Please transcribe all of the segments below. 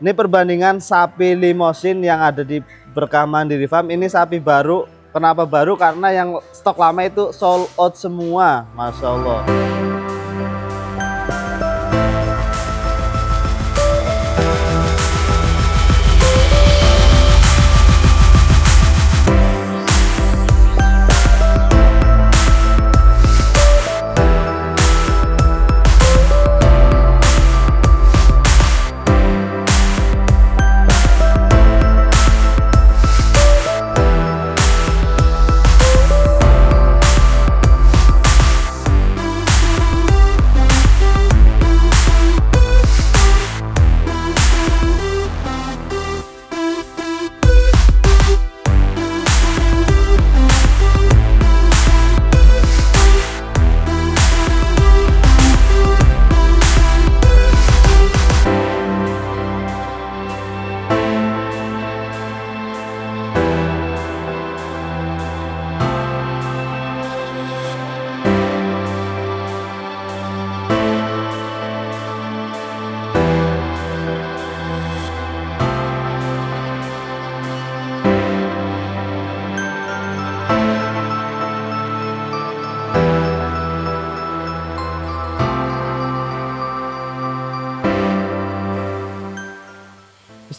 Ini perbandingan sapi limosin yang ada di Berkah Mandiri Farm. Ini sapi baru. Kenapa baru? Karena yang stok lama itu sold out semua. Masya Allah.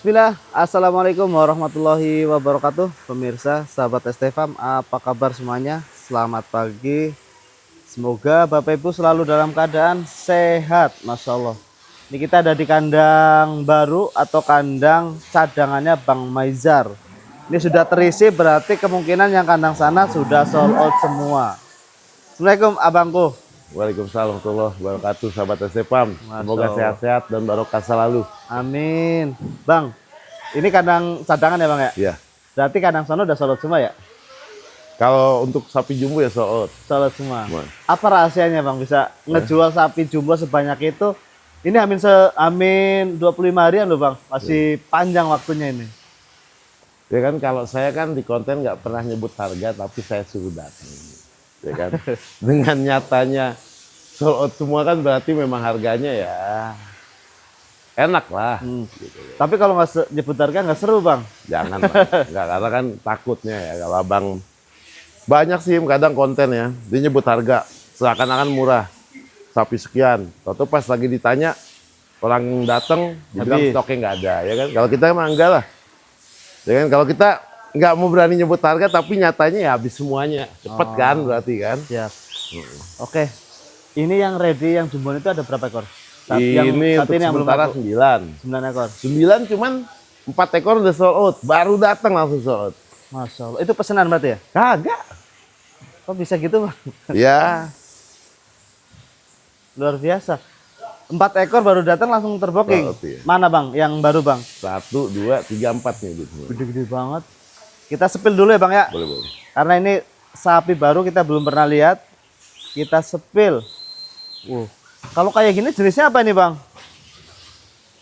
Bismillah, Assalamualaikum warahmatullahi wabarakatuh. Pemirsa, sahabat ST Farm, apa kabar semuanya? Selamat pagi. Semoga Bapak Ibu selalu dalam keadaan sehat, Masya Allah. Ini kita ada di kandang baru atau kandang cadangannya Bang Maizar. Ini sudah terisi, berarti kemungkinan yang kandang sana sudah sold out semua. Assalamualaikum abangku. Waalaikumsalam warahmatullahi wabarakatuh, sahabat ST Farm. Semoga sehat-sehat dan barokah selalu. Amin. Bang, ini kandang cadangan ya Bang ya? Iya. Berarti kandang sana udah sold out semua ya? Kalau untuk sapi jumbo ya sold out. Sold out semua. Apa rahasianya Bang bisa ngejual sapi jumbo sebanyak itu? Ini amin 25 harian loh Bang. Masih panjang waktunya ini. Ya kan, kalau saya kan di konten nggak pernah nyebut harga, tapi saya suruh datang. Ya kan, dengan nyatanya sold out semua kan berarti memang harganya ya enak lah. Gitu. Tapi kalau nggak nyebut harga nggak seru Bang. Jangan lah. Nggak, karena kan takutnya ya kalau abang banyak sih kadang konten ya, dia nyebut harga seakan-akan murah, sapi sekian. Tahu pas lagi ditanya orang datang dibilang stoknya nggak ada, ya kan? Kalau kita emang enggak lah, ya kan? Kalau kita nggak mau berani nyebut harga, tapi nyatanya ya habis semuanya, cepet kan berarti kan? Siap. Oke, ini yang ready yang jumbo itu ada berapa ekor? Ini untuk sementara 9. 9 ekor. 9 cuman 4 ekor udah sold out, baru datang langsung sold out. Masya Allah. Itu pesanan berarti ya? Kagak. Kok bisa gitu Bang? Ya. Luar biasa. 4 ekor baru datang langsung terbooking. Ya. Mana Bang? Yang baru Bang? 1, 2, 3, 4 nih. Gede-gede banget. Kita sepil dulu ya Bang ya? Boleh, boleh. Karena ini sapi baru kita belum pernah lihat. Kita sepil. Kalau kayak gini jenisnya apa nih Bang?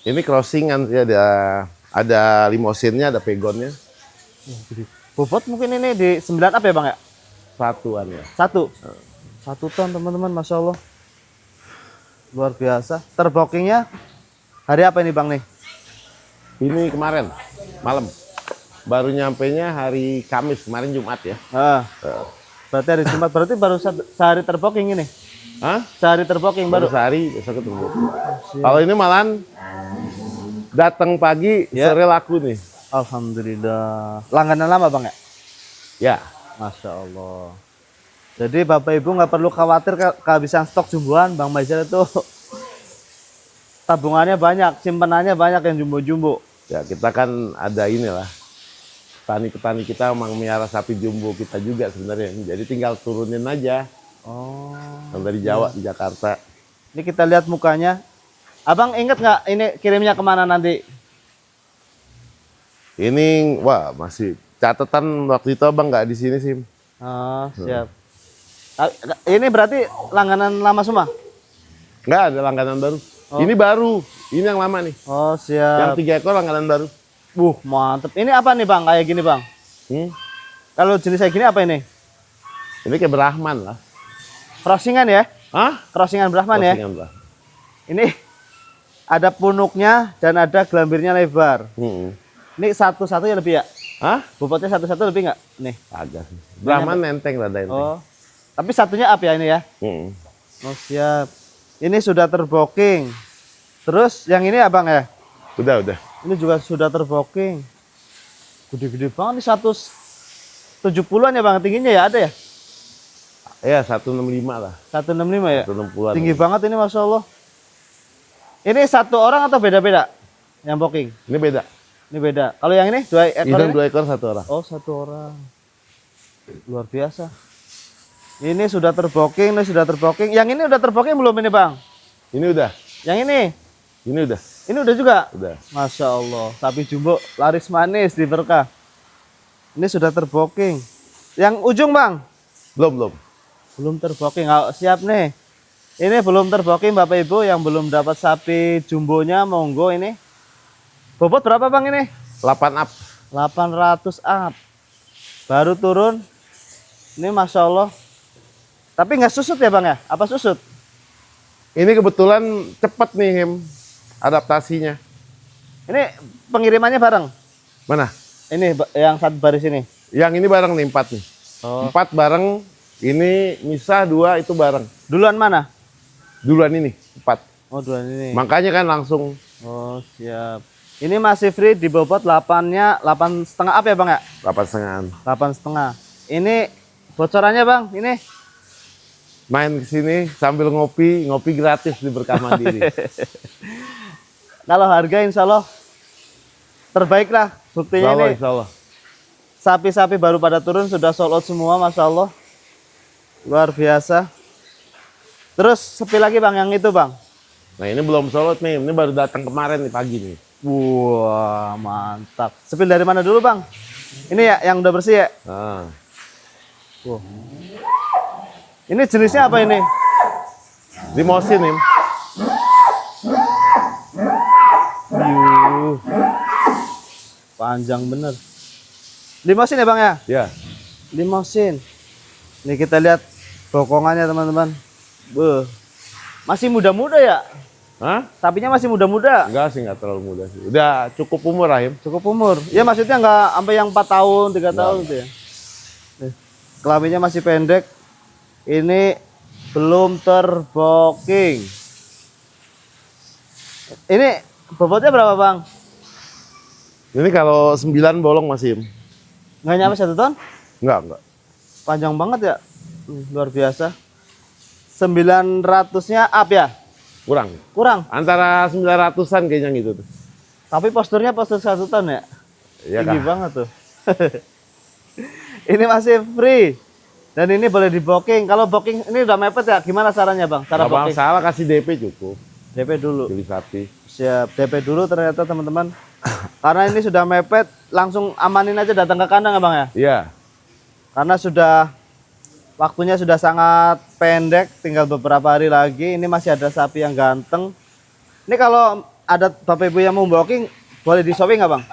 Ini crossingan sih, ada limosinnya, ada pegonnya. Bobot mungkin ini di 9 apa ya Bang ya? Satuan ya. 1 ton teman-teman, Masya Allah. Luar biasa. Terbookingnya hari apa ini Bang nih? Ini kemarin malam. Baru nyampenya hari Kamis, kemarin Jumat ya. Berarti hari Jumat, berarti baru sehari terbooking ini? Hah? Sehari terbooking baru? Sehari, besok ketemu. Kalau ini malahan datang pagi, sore laku nih. Alhamdulillah. Langganan lama Bang ya? Ya. Masya Allah. Jadi Bapak Ibu nggak perlu khawatir kehabisan stok jumboan. Bang Maizar itu tabungannya banyak, simpenannya banyak yang jumbo-jumbo. Ya, kita kan ada inilah. Petani-petani kita memang miara sapi jumbo kita juga sebenarnya. Jadi tinggal turunin aja. Yang dari Jawa, di Jakarta. Ini kita lihat mukanya. Abang inget nggak ini kirimnya kemana nanti? Ini, wah masih catatan waktu itu abang nggak di sini sih. Oh, siap. Ini berarti langganan lama semua? Nggak ada langganan baru. Ini baru, ini yang lama nih. Oh, siap. Yang 3 ekor langganan baru. Mantep. Ini apa nih Bang? Kayak gini Bang? Kalau jenis kayak gini apa ini? Ini kayak Brahman lah. Crossingan ya? Hah? Crossingan Brahman ya? Crossingan lah. Ini ada punuknya dan ada gelambirnya lebar. Mm-mm. Ini satu-satu ya lebih ya? Hah? Bobotnya satu-satu lebih nggak? Nih. Agak sih. Brahman enteng rada enteng. Oh. Tapi satunya up ya ini ya? Mm-mm. Oh siap. Ini sudah terboking. Terus yang ini abang ya? Udah. Ini juga sudah terboking. Gede-gede banget nih 170-an ya bang tingginya ya ada ya? Ya 165 lah. 165 ya? 160-an. Tinggi banget ini Masya Allah. Ini satu orang atau beda-beda yang booking? Ini beda. Ini beda. Kalau yang ini 2 ekor Hidung ini? 2 ekor 1 orang. Oh 1 orang. Luar biasa. Ini sudah terboking, ini sudah terboking. Yang ini udah terboking belum ini bang? Ini udah. Yang ini? Ini udah. Ini udah juga? Udah. Masya Allah. Sapi jumbo laris manis di berkah. Ini sudah terboking. Yang ujung bang? Belum. Belum terboking. Siap nih. Ini belum terboking Bapak Ibu yang belum dapat sapi jumbonya monggo ini. Bobot berapa bang ini? 8 up. 800 up. Baru turun. Ini Masya Allah. Tapi nggak susut ya bang ya? Apa susut? Ini kebetulan cepet nih Him. Adaptasinya. Ini pengirimannya bareng? Mana? Ini yang satu baris ini? Yang ini bareng nih 4 nih. Oh. 4 bareng. Ini misah 2 itu bareng. Duluan mana? Duluan ini 4. Oh duluan ini. Makanya kan langsung Oh siap. Ini masih free di bobot 8-nya 8,5 up ya bang ya? 8,5-an. 8,5. Ini bocorannya bang, ini Main ke sini sambil ngopi gratis di Berkah Mandiri. kalau harga insya Allah terbaik lah. Buktinya ini Insya Allah. sapi-sapi baru pada turun sudah sold out semua, Masya Allah. Luar biasa. Terus sepi lagi bang yang itu bang. Nah ini belum solot nih, ini baru datang kemarin nih pagi nih. Wah mantap. Sepil dari mana dulu bang? Ini ya yang udah bersih ya? Nah, Wow. Ini jenisnya apa ini? limosin nih. Yuh. Panjang bener. Limosin ya bang ya? Ya, Limosin. Nih kita lihat bokongannya teman-teman. Beuh. Masih muda-muda ya? hah? Sapinya masih muda-muda. Enggak sih, enggak terlalu muda sih. Udah cukup umur Rahim. Cukup umur. Ya maksudnya nggak sampai yang 4 tahun, 3 tahun gitu ya. Nih, kelaminnya masih pendek. Ini belum terboking. Ini bobotnya berapa bang? Ini kalau 9 bolong masih. Nggak nyampe 1 ton? Enggak. Panjang banget ya. Luar biasa. 900-nya up ya? Kurang. Kurang. Antara 900-an kayaknya gitu tuh. Tapi posturnya postur 1 ton ya? Iya Tinggi kah? banget tuh. Ini masih free. Dan ini boleh di booking. Kalau booking ini udah mepet ya? Gimana caranya bang? Cara Gak booking? masalah, kasih DP cukup. DP dulu. Pilih sapi. Siap. DP dulu ternyata teman-teman. Karena ini sudah mepet, langsung amanin aja datang ke kandang ya bang ya? Iya. Karena sudah waktunya sudah sangat pendek, tinggal beberapa hari lagi. Ini masih ada sapi yang ganteng. Ini kalau ada bapak ibu yang mau booking, boleh di showing nggak bang?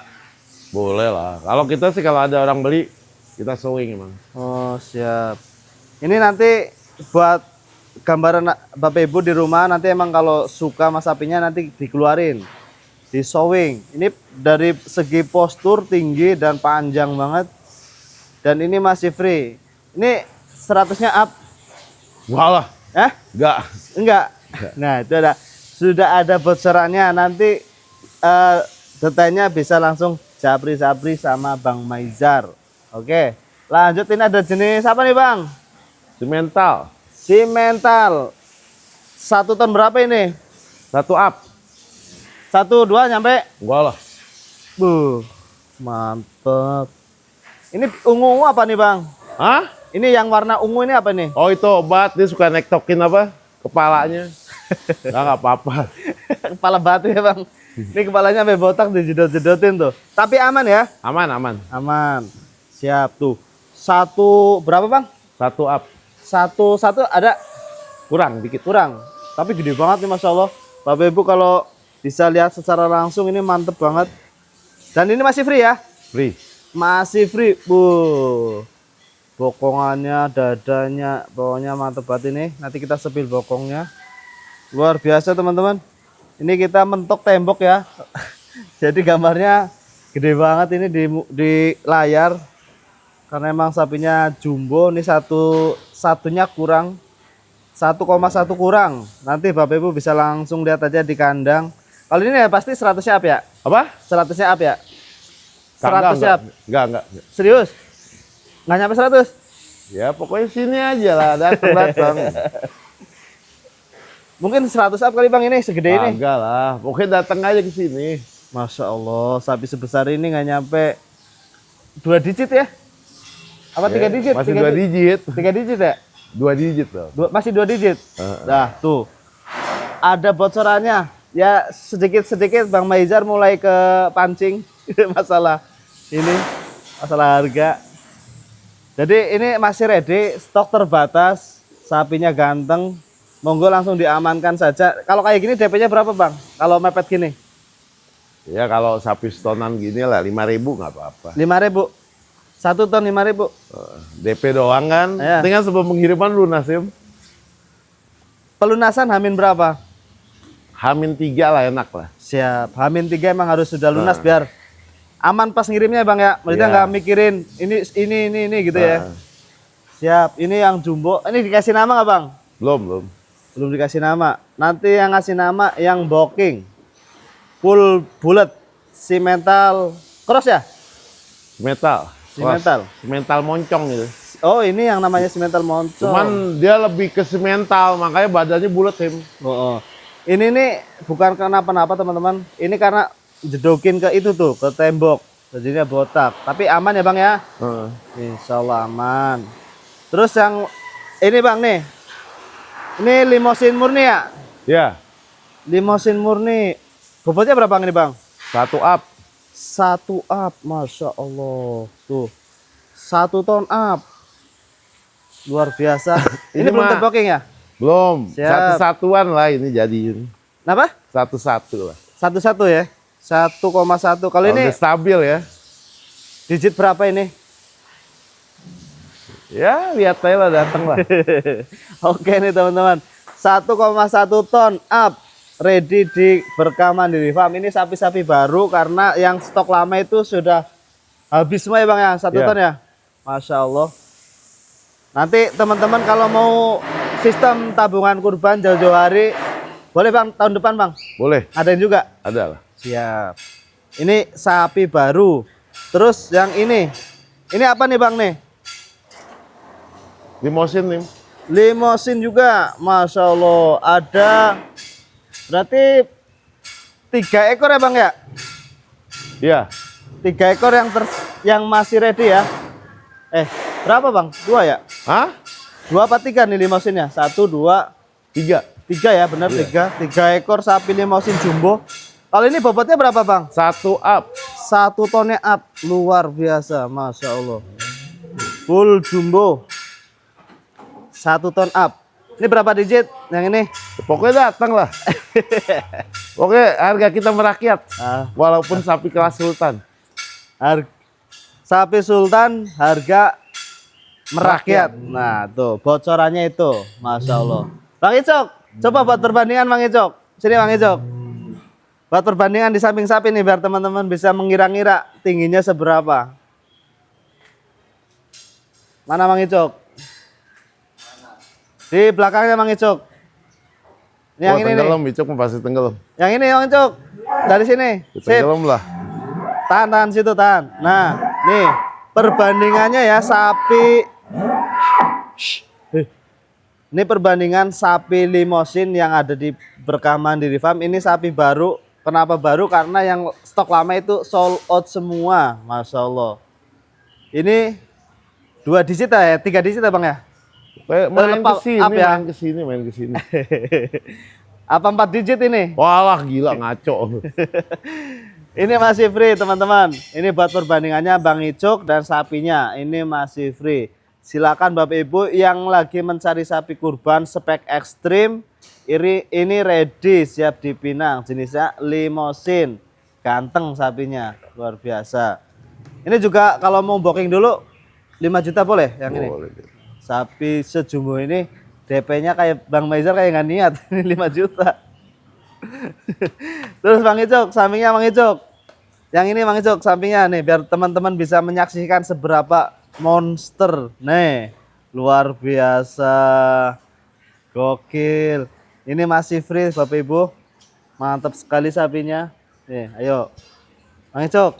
Boleh lah. Kalau kita sih kalau ada orang beli, kita showing emang. Oh siap. Ini nanti buat gambaran bapak ibu di rumah, nanti emang kalau suka sama sapinya nanti dikeluarin, di showing. Ini dari segi postur tinggi dan panjang banget. Dan ini masih free. Ini 100-nya up. Walah, enggak. Enggak. Nah, itu sudah ada bocorannya. Nanti detailnya bisa langsung japri-japri sama Bang Maizar. Oke. Lanjut, ini ada jenis apa nih, Bang? Simental. Simental. 1 ton berapa ini? 1 up. 1, 2 nyampe? Enggak lah. Mantap. Ini ungu-ungu apa nih, Bang? Hah? Ini yang warna ungu ini apa nih? Oh itu obat, dia suka nektokin apa? Kepalanya. Enggak apa-apa. Kepala batu ya, Bang. Ini kepalanya sampai botak dijedot-jedotin tuh. Tapi aman ya? Aman. Aman. Siap tuh. 1 berapa, Bang? 1 up. 1 ada Kurang dikit. kurang. Tapi gede banget nih Masya Allah. Bapak Ibu kalau bisa lihat secara langsung ini mantep banget. Dan ini masih free ya? Free. Masih free. Bokongannya, dadanya, pokoknya mantep banget ini. Nanti kita sepil bokongnya. Luar biasa teman-teman. Ini kita mentok tembok ya. Jadi gambarnya gede banget ini di layar. Karena emang sapinya jumbo, ini satunya kurang 1,1 kurang. Nanti Bapak Ibu bisa langsung lihat aja di kandang. Kalau ini ya pasti 100-nya up ya? Apa? 100-nya up ya? Enggak, 100-nya up. enggak. Serius? Nggak nyampe 100? Ya pokoknya sini aja lah, datang. Mungkin 100 up kali Bang ini, segede ini. Enggak lah, pokoknya datang aja ke sini. Masya Allah, sapi sebesar ini nggak nyampe 2 digit ya? Apa 3 digit? Masih 2 digit. 3 digit ya? 2 digit loh. Masih 2 digit? Nah, tuh. Ada bocorannya. Ya, sedikit-sedikit Bang Maizar mulai ke pancing masalah ini, masalah harga. Jadi ini masih ready, stok terbatas, sapinya ganteng. Monggo langsung diamankan saja. Kalau kayak gini DP-nya berapa Bang? Kalau mepet gini? Ya kalau sapi stonan gini lah 5.000 nggak apa-apa. 5.000. 1 ton 5.000. DP doang kan. Iya. Tinggal sebelum pengiriman lunas ya. Pelunasan Hamin berapa? Hamin 3 lah enak lah. Siap. Hamin 3 emang harus sudah lunas biar aman pas ngirimnya Bang ya. Maksudnya Iya. nggak mikirin ini gitu ya. Siap. Ini yang jumbo. Ini dikasih nama nggak Bang? Belum. Belum dikasih nama. Nanti yang ngasih nama yang booking. Full bullet. Simental cross ya? Metal. Simental. Semental moncong gitu. Oh ini yang namanya simental moncong. Cuman dia lebih ke semental, makanya badannya bulat Tim. Oh. Ini nih bukan kenapa-napa teman-teman. Ini karena jedokin ke itu tuh, ke tembok. Jadinya botak. Tapi aman ya Bang ya? Insya Allah aman. Terus yang ini Bang nih. Ini limosin murni ya? Ya, Limosin murni. Bobotnya berapa ini Bang? 1 up. 1 up. Masya Allah. Tuh. 1 ton up. Luar biasa. Ini Ini belum mah- terbooking ya? Belum. Siap. Satu-satuan lah ini jadi. Kenapa? Satu-satu lah. 1-1 ya? 1,1. Kalau ini Udah stabil ya. digit berapa ini? Ya, lihat aja lah, datang lah. Oke nih teman-teman, 1,1 ton up, ready di Berkah Mandiri Farm. Ini sapi-sapi baru karena yang stok lama itu sudah habis semua ya Bang ya, 1 Iya. ton ya. Masya Allah. Nanti teman-teman kalau mau sistem tabungan kurban jauh-jauh hari, boleh Bang tahun depan Bang? Boleh, Adain juga? ada lah. Siap. Ini sapi baru. Terus yang ini apa nih Bang nih? Limosin nih. Limosin juga, Masya Allah. Ada berarti 3 ekor ya Bang ya? Iya, 3 ekor yang masih ready ya? Berapa Bang? 2 ya? hah? 2 apa 3 nih limosinnya? 1, 2, 3. 3 ya, benar 3 ekor sapi limosin jumbo. Kalau ini bobotnya berapa Bang? 1 up. 1 tonnya up, luar biasa, Masya Allah. Full jumbo. 1 ton up. Ini berapa digit yang ini? Pokoknya datang lah. Oke, harga kita merakyat. Walaupun sapi kelas sultan. Sapi sultan harga merakyat. Nah tuh bocorannya itu, Masya Allah. Bang Icok, coba buat perbandingan Bang Icok. Sini Bang Icok. Buat perbandingan di samping sapi nih biar teman-teman bisa mengira-ngira tingginya seberapa. Mana Bang Icok? Di belakangnya Bang Icok. Ini yang ini nih. Tenggelam, Icok pasti tenggelam. Yang ini Bang Icok. Dari sini. Sip. Tenggelam lah. Tahan situ tahan. Nah, nih perbandingannya ya sapi. Ini perbandingan sapi limosin yang ada di Berkah Mandiri Farm. Ini sapi baru. Kenapa baru? Karena yang stok lama itu sold out semua, Masya Allah. Ini 2 digit ya, 3 digit ya Bang ya? Main Lepas kesini, up ya? main kesini. Apa 4 digit ini? Walah gila ngaco. Ini masih free teman-teman. Ini buat perbandingannya Bang Icuk dan sapinya. Ini masih free. Silakan Bapak Ibu yang lagi mencari sapi kurban spek ekstrim. Ini ready siap dipinang. Jenisnya limosin. Ganteng sapinya. Luar biasa. Ini juga kalau mau booking dulu 5 juta boleh yang ini. Boleh. Sapi sejumbo ini DP-nya kayak Bang Maizar kayak nggak niat. Ini 5 juta. Terus Bang Icuk, sampingnya Bang Icuk. Yang ini Bang Icuk, sampingnya nih biar teman-teman bisa menyaksikan seberapa monster. Nih, luar biasa. Gokil. Ini masih free Bapak Ibu. Mantap sekali sapinya. Nih, ayo. Bang Icuk.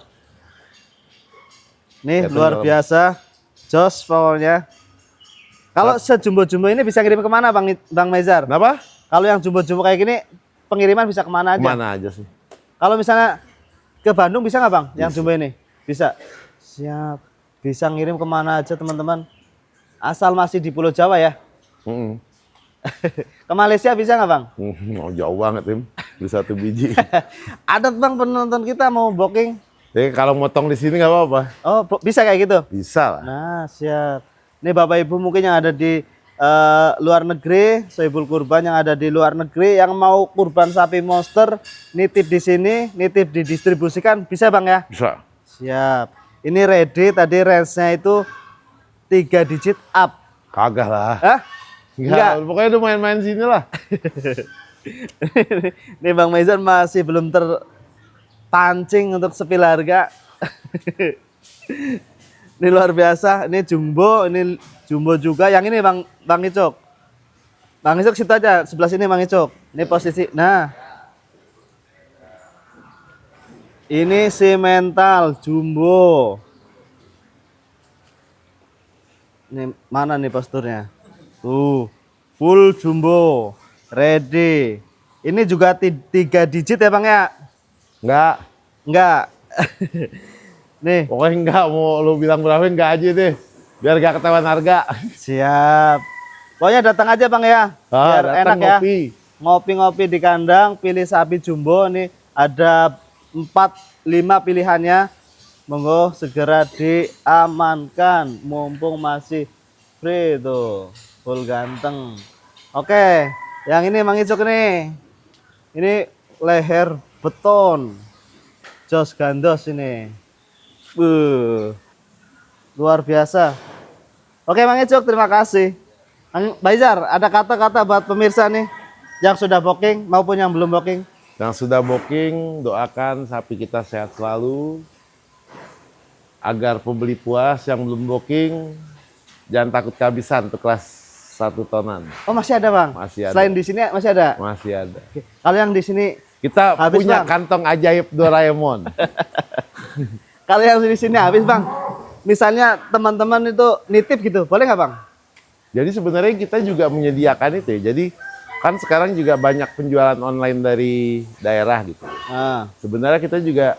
Nih, luar biasa. Jos pokoknya. Kalau sejumbo-jumbo ini bisa kirim kemana Bang Mezar? Kenapa? Kalau yang jumbo-jumbo kayak gini, pengiriman bisa kemana aja? Kemana aja sih? Kalau misalnya ke Bandung bisa nggak Bang? Yang jumbo ini? Bisa. Siap. Bisa ngirim kemana aja teman-teman. Asal masih di Pulau Jawa ya. Mm-mm. Ke Malaysia bisa nggak Bang? Oh, jauh banget Tim, beli 1 biji. Ada Bang penonton kita mau booking. Jadi kalau motong di sini nggak apa-apa. Oh bisa kayak gitu? Bisa lah. Nah siap. Ini Bapak Ibu mungkin yang ada di luar negeri, Sohibul Kurban yang ada di luar negeri yang mau kurban sapi monster, nitip di sini, nitip didistribusikan, bisa Bang ya? Bisa. Siap. Ini ready, tadi range-nya itu 3 digit up. Kagak lah. Hah? Enggak. Pokoknya lu main-main sini lah. Ini Bang Maizan masih belum terpancing untuk sepil harga. Ini luar biasa, ini jumbo juga. Yang ini Bang Icuk. Bang Icuk situ aja, sebelah sini Bang Icuk. Ini posisi. Nah. Ini si mental jumbo. Ini mana nih posturnya? Tuh, full jumbo. Ready. Ini juga 3 digit ya Bang ya? Enggak. Enggak. Nih. Pokoknya enggak, mau lu bilang berapa enggak aja deh. Biar gak ketahuan harga. Siap. Pokoknya datang aja Bang ya. Biar enak ya. Ngopi. Ngopi-ngopi di kandang, pilih sapi jumbo nih. Ada 4-5 pilihannya. Monggo segera diamankan mumpung masih free tuh. Full ganteng. Oke, yang ini Mang Icuk nih. Ini leher beton. Jos gandos ini. Luar biasa. Oke Mang Icuk, terima kasih. Mang Baizar, ada kata-kata buat pemirsa nih yang sudah booking maupun yang belum booking. Yang sudah booking, doakan sapi kita sehat selalu. Agar pembeli puas, yang belum booking, jangan takut kehabisan untuk kelas 1 tonan. Oh masih ada Bang? Masih ada. Selain di sini masih ada? Masih ada. Oke. Kalau yang di sini Kita habis, punya Bang. kantong ajaib Doraemon. Kalau yang di sini habis Bang. Misalnya teman-teman itu nitip gitu, boleh nggak Bang? Jadi sebenarnya kita juga menyediakan itu ya. Jadi kan sekarang juga banyak penjualan online dari daerah gitu. Nah, Sebenarnya kita juga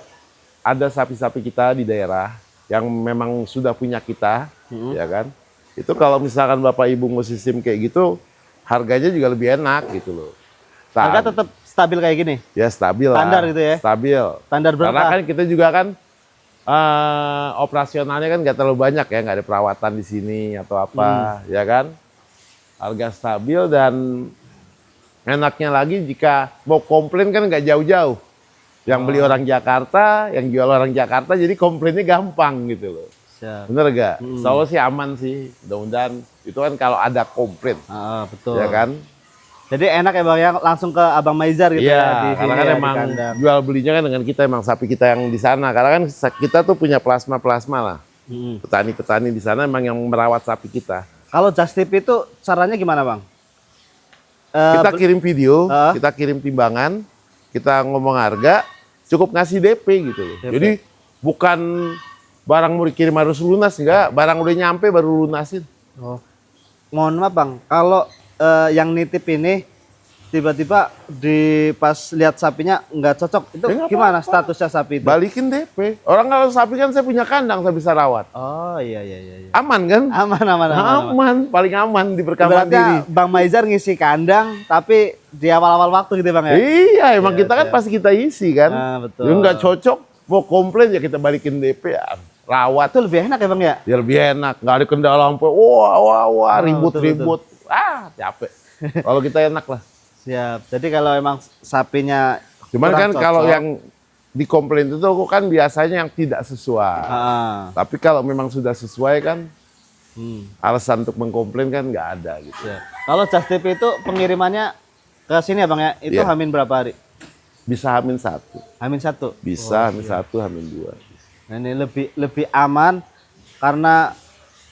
ada sapi-sapi kita di daerah yang memang sudah punya kita, ya kan? Itu kalau misalkan Bapak Ibu mau sistem kayak gitu, harganya juga lebih enak gitu loh. harga tetap stabil kayak gini? Ya stabil lah. Standar gitu ya? Stabil. Standar berapa? Karena kan kita juga kan operasionalnya kan nggak terlalu banyak ya, nggak ada perawatan di sini atau apa, ya kan? Harga stabil dan enaknya lagi jika mau komplain kan nggak jauh-jauh. Yang beli orang Jakarta, yang jual orang Jakarta, jadi komplainnya gampang gitu loh. Siap. Bener gak? Selalu sih aman sih, mudah-mudahan. Itu kan kalau ada komplain, Betul. ya kan? Jadi enak ya Bang ya, langsung ke Abang Maizar gitu Iya, ya. Di karena sini kan ya, di emang kandang. jual belinya kan dengan kita, emang sapi kita yang di sana. Karena kan kita tuh punya plasma-plasma lah. Petani-petani di sana emang yang merawat sapi kita. Kalau just tip itu caranya gimana Bang? Kita kirim video, Ah. kita kirim timbangan, kita ngomong harga, cukup ngasih DP gitu loh. DP. Jadi bukan barang mau dikirim harus lunas, enggak. Barang udah nyampe baru lunasin. Oh. Mohon maaf Bang, kalau yang nitip ini tiba-tiba di pas lihat sapinya nggak cocok, itu Ya, nggak gimana apa-apa. statusnya sapi itu? Balikin DP. Orang kalau sapi kan saya punya kandang, saya bisa rawat. Oh iya. Aman kan? Aman. Paling aman di perkampungan Berarti diri. Bang Maizar ngisi kandang, tapi di awal-awal waktu gitu Bang ya? Iya, emang Iya, kita kan siap. pasti kita isi kan. Betul. Ya nggak cocok, mau komplain ya kita balikin DP ya. Rawat. Itu lebih enak ya Bang ya? Ya lebih enak, nggak ada kendala sampai wah ribut-ribut. Capek. Kalau kita enak lah. Siap. Jadi kalau emang sapinya Cuman kurang kan kalau cocok, yang dikomplain itu kan biasanya yang tidak sesuai. Tapi kalau memang sudah sesuai kan alasan untuk mengkomplain kan nggak ada gitu. siap. Kalau just tip itu pengirimannya ke sini ya Bang ya? Itu Iya. hamin berapa hari? Bisa H-1. H-1. Bisa H-1, H-2. Nah, ini lebih aman karena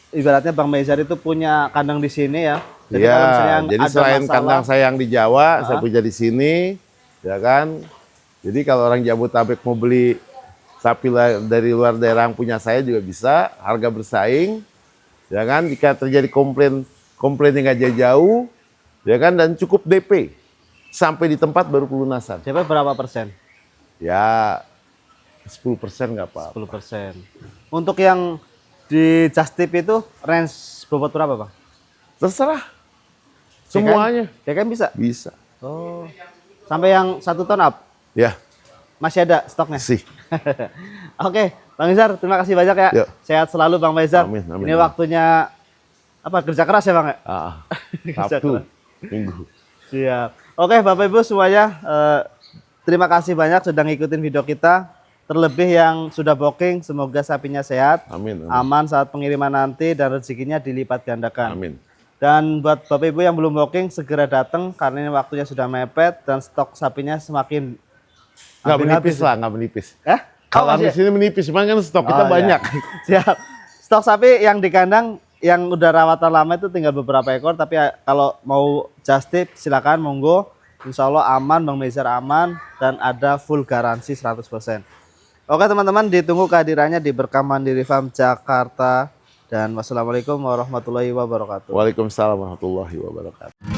ibaratnya Bang Mezar itu punya kandang di sini ya. Jadi Iya, kalau misalnya jadi ada selain masalah, kandang saya yang di Jawa, saya punya di sini, ya kan. Jadi kalau orang Jabodetabek mau beli sapi dari luar daerah yang punya saya juga bisa, harga bersaing, ya kan. Jika terjadi komplainnya nggak jauh, ya kan, dan cukup DP sampai di tempat baru pelunasan. DP berapa persen? Ya 10% nggak apa-apa. 10%. Untuk yang di Just Tip itu range bobot berapa, Bang? Terserah, semuanya DKM bisa? bisa. Oh. Sampai yang 1 ton up? Ya, Masih ada stoknya? sih. Oke, Bang Mezar, terima kasih banyak ya. Yuk. Sehat selalu Bang Mezar. Amin, amin, Ini amin. waktunya apa? Kerja keras ya, Bang ya? Sabtu, Minggu. Siap. Oke, Bapak Ibu semuanya, terima kasih banyak sudah ngikutin video kita. Terlebih yang sudah booking, semoga sapinya sehat, Amin, amin. aman saat pengiriman nanti dan rezekinya dilipat gandakan. Amin. Dan buat Bapak Ibu yang belum booking, segera datang karena ini waktunya sudah mepet dan stok sapinya semakin Nggak hampir menipis habis. lah, nggak menipis. Kalau Kalau di sini menipis, cuman kan stok kita Oh, banyak. iya. Siap. Stok sapi yang di kandang yang udah rawatan lama itu tinggal beberapa ekor, tapi kalau mau just tip silakan monggo. Insya Allah aman, Bang Mezar aman dan ada full garansi 100%. Oke teman-teman, ditunggu kehadirannya di Berkah Mandiri Farm Jakarta dan wassalamualaikum warahmatullahi wabarakatuh. Waalaikumsalam warahmatullahi wabarakatuh.